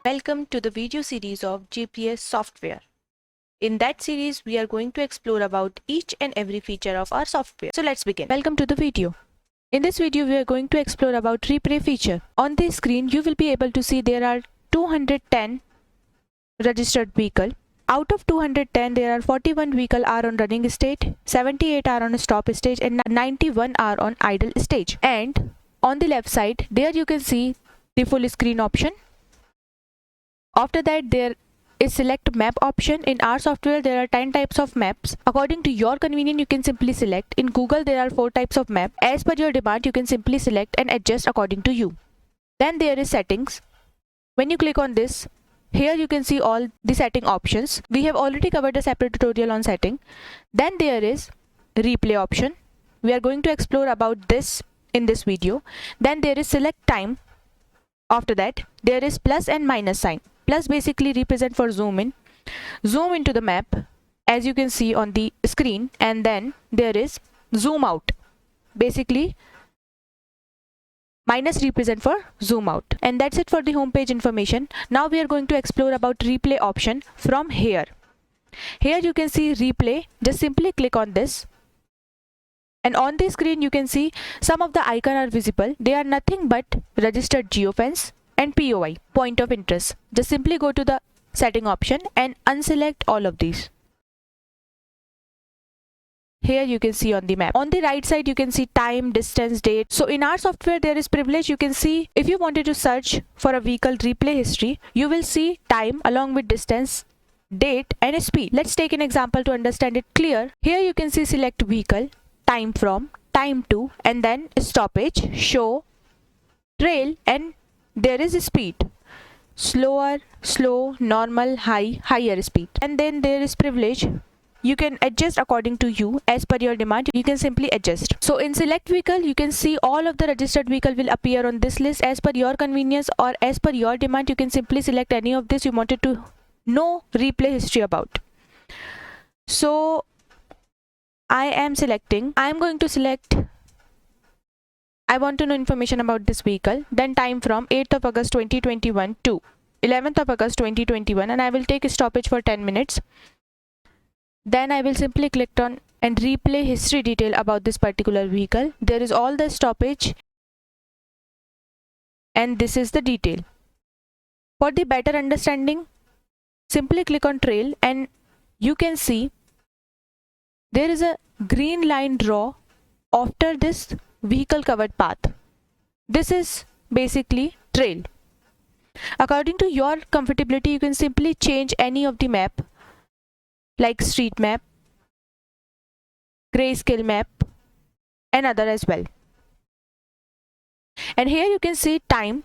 Welcome to the video series of GPS software. In that series, we are going to explore about each and every feature of our software. So let's begin. Welcome to the video. In this video, we are going to explore about replay feature. On the screen, you will be able to see there are 210 registered vehicle. Out of 210, there are 41 vehicle are on running state, 78 are on a stop stage, and 91 are on idle stage. And on the left side, there you can see the full screen option. After that, there is select map option. In our software, there are 10 types of maps. According to your convenience, you can simply select. In Google, there are 4 types of map. As per your demand, you can simply select and adjust according to you. Then there is settings. When you click on this, here you can see all the setting options. We have already covered a separate tutorial on setting. Then there is replay option. We are going to explore about this in this video. Then there is select time. After that, there is plus and minus sign. Plus basically represent for zoom into the map, as you can see on the screen, and then there is zoom out. Basically, minus represent for zoom out. And that's it for the homepage information. Now we are going to explore about replay option from here. Here you can see replay. Just simply click on this. And on the screen you can see some of the icons are visible. They are nothing but registered geofence and POI, point of interest. Just simply go to the setting option and unselect all of these. Here you can see on the map. On the right side you can see time, distance, date. So in our software there is privilege. You can see if you wanted to search for a vehicle replay history, you will see time along with distance, date and speed. Let's take an example to understand it clear. Here you can see select vehicle, time from, time to, and then stoppage, show, trail, and there is speed. Slower, slow, normal, high, higher speed. And then there is privilege. You can adjust according to you. As per your demand, you can simply adjust. So in select vehicle, you can see all of the registered vehicle will appear on this list. As per your convenience or as per your demand, you can simply select any of this you wanted to know replay history about. So I am going to select, I want to know information about this vehicle. Then time from 8th of August 2021 to 11th of August 2021, and I will take a stoppage for 10 minutes. Then I will simply click on and replay history detail about this particular vehicle. There is all the stoppage and this is the detail. For the better understanding, simply click on trail and you can see there is a green line draw after this vehicle covered path. This is basically trail. According to your comfortability, you can simply change any of the map like street map, grayscale map and other as well. And here you can see time,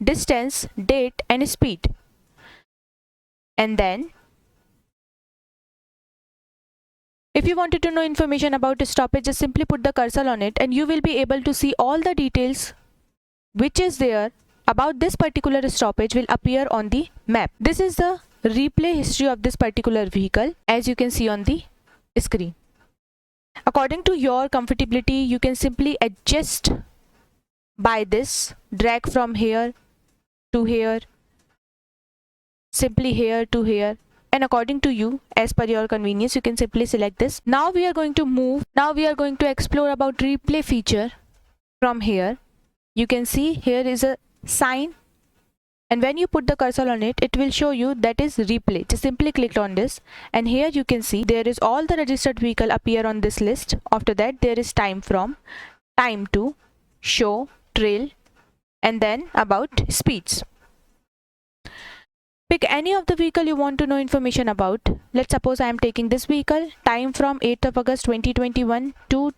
distance, date and speed. And then if you wanted to know information about a stoppage, just simply put the cursor on it and you will be able to see all the details which is there about this particular stoppage will appear on the map. This is the replay history of this particular vehicle, as you can see on the screen. According to your comfortability, you can simply adjust by this, drag from here to here, simply here to here. And according to you, as per your convenience, you can simply select this. Now we are going to explore about replay feature from here. You can see here is a sign and when you put the cursor on it, it will show you that is replay. Just simply click on this and here you can see there is all the registered vehicle appear on this list. After that, there is time from, time to, show, trail and then about speeds. Pick any of the vehicle you want to know information about. Let's suppose I am taking this vehicle, time from 8th of August 2021 to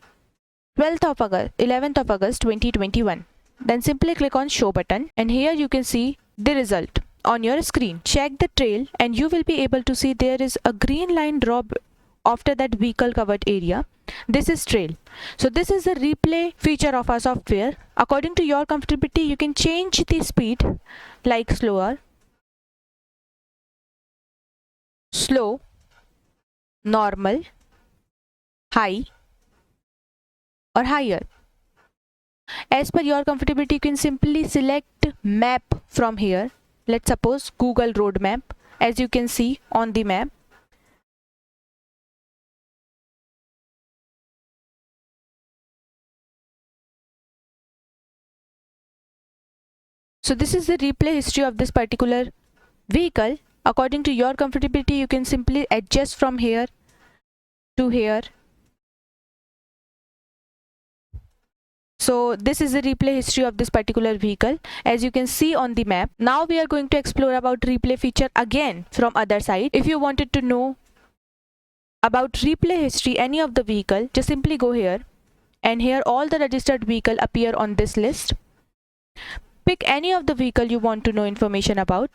11th of August 2021. Then simply click on show button and here you can see the result on your screen. Check the trail and you will be able to see there is a green line draw after that vehicle covered area. This is trail. So this is the replay feature of our software. According to your comfortability, you can change the speed like slower, slow, normal, high or higher. As per your comfortability, you can simply select map from here let's suppose Google road map, as you can see on the map. So this is the replay history of this particular vehicle. According to your comfortability, you can simply adjust from here to here. So this is the replay history of this particular vehicle, as you can see on the map. Now we are going to explore about replay feature again from other side. If you wanted to know about replay history any of the vehicle, just simply go here, and here all the registered vehicle appear on this list. Pick any of the vehicle you want to know information about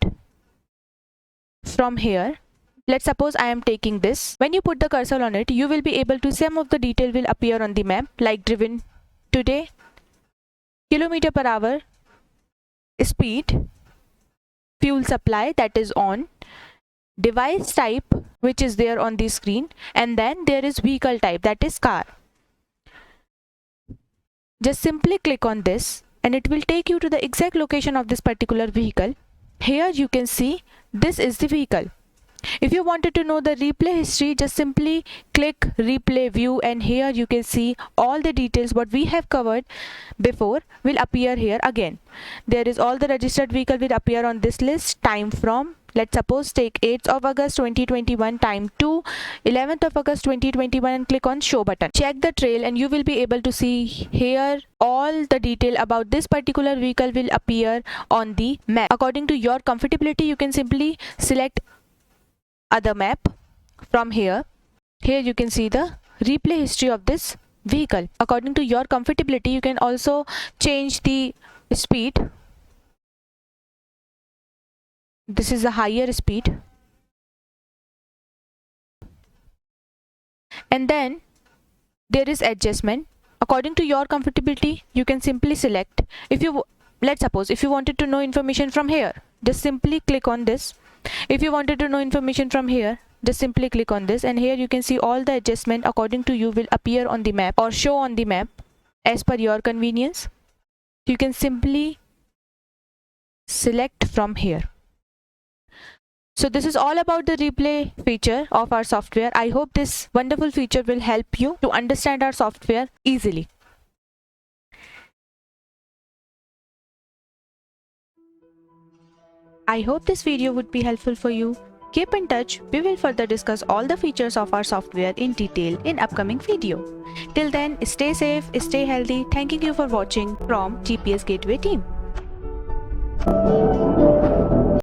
from here. Let's suppose I am taking this. When you put the cursor on it, you will be able to, some of the detail will appear on the map, like driven today, kilometer per hour, speed, fuel supply, that is on, device type, which is there on the screen, and then there is vehicle type, that is car. Just simply click on this and it will take you to the exact location of this particular vehicle. Here you can see this is the vehicle. If you wanted to know the replay history, just simply click replay view, and here you can see all the details what we have covered before will appear here again. There is all the registered vehicle will appear on this list. Time from, let's suppose take 8th of August 2021, time to 11th of August 2021, and click on show button. Check the trail and you will be able to see here all the detail about this particular vehicle will appear on the map. According to your comfortability, you can simply select other map from here. Here you can see the replay history of this vehicle. According to your comfortability, you can also change the speed. This is a higher speed. And then there is adjustment. According to your comfortability, you can simply select. If you, let's suppose if you wanted to know information from here, just simply click on this. If you wanted to know information from here, just simply click on this, and here you can see all the adjustment according to you will appear on the map or show on the map as per your convenience. You can simply select from here. So this is all about the replay feature of our software. I hope this wonderful feature will help you to understand our software easily. I hope this video would be helpful for you. Keep in touch. We will further discuss all the features of our software in detail in upcoming video. Till then, stay safe, stay healthy. Thanking you for watching from GPS Gateway team.